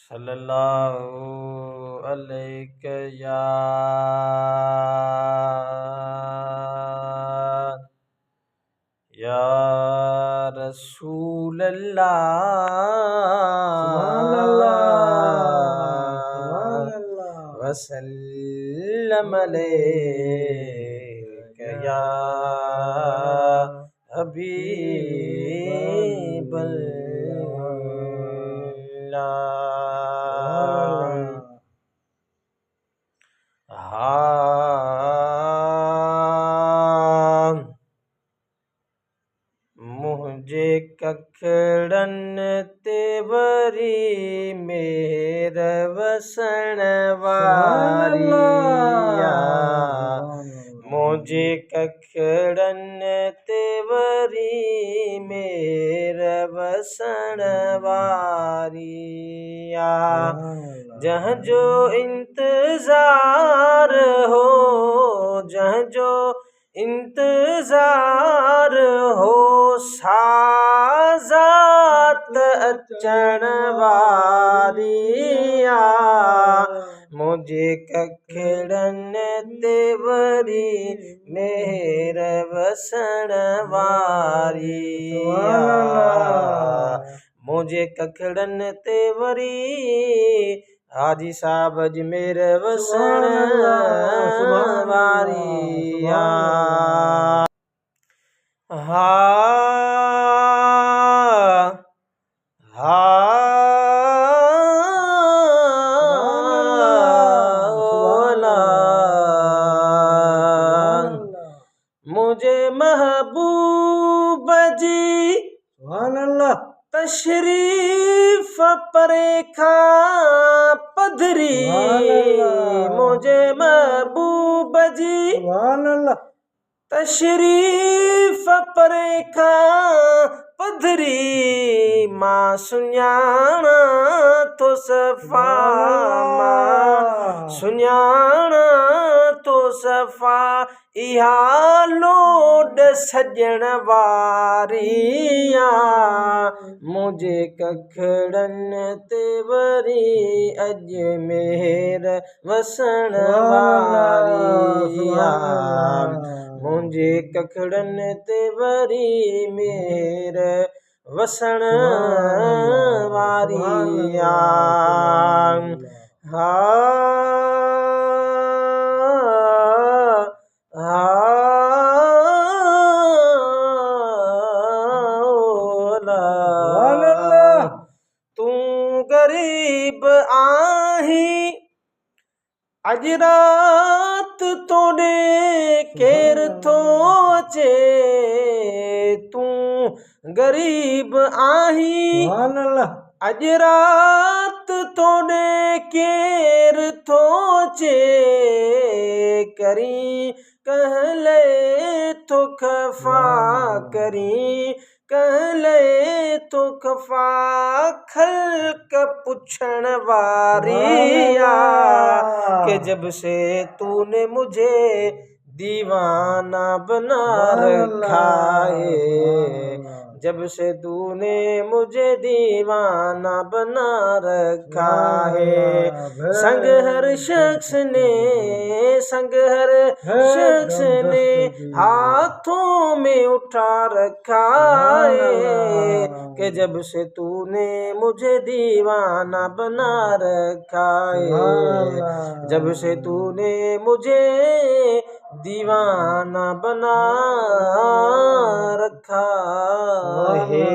सल्लल्लाहु अलैहि या रसूल अल्लाह वसल्लम अलैका या हबीबल्लाह। मुझे कखड़न ते वरी मेर वसण वारिया, मुझे कखड़न ते वरी मेर वसण वारिया। जहाँ जो इंतजार हो, जहाँ जो इंतजार हो, साज़ात अचण वारिया। मुझे कखड़न ते वरी मेर वसण वारिया, मुझे कखड़न ते वरी हाजी साहब अजमेर वसण वारिया। मुझे महबूब जी तशरीफ परेखा पधरी, मुझे महबूब जी तशरीफ परेखा पधरी। मां सुञाणा तो सफ़ा, मां सुञाणा तो सफ़ा, इहा लोड सजण वारिया। मुझे कखड़न ते वरी अजमेर वसण वारिया, मुझे कखड़न ते वरी मेर वसण वारिया। तू गरीब आही अज रात तोड़े केर थो अचे, तू गरीब आही अज रात तोड़े केर थो अचे। करी कहले तो खफा, करी कहले तो खफा, खल्क पुछण वारिया। कि जब से तूने मुझे दीवाना बना रखा है, जब से तूने मुझे दीवाना बना रखा है। संग हर शख्स ने, संग हर शख्स ने हाथों में उठा रखा है। कि जब से तूने मुझे दीवाना बना रखा है, जब से तूने मुझे दीवाना बना रखा है।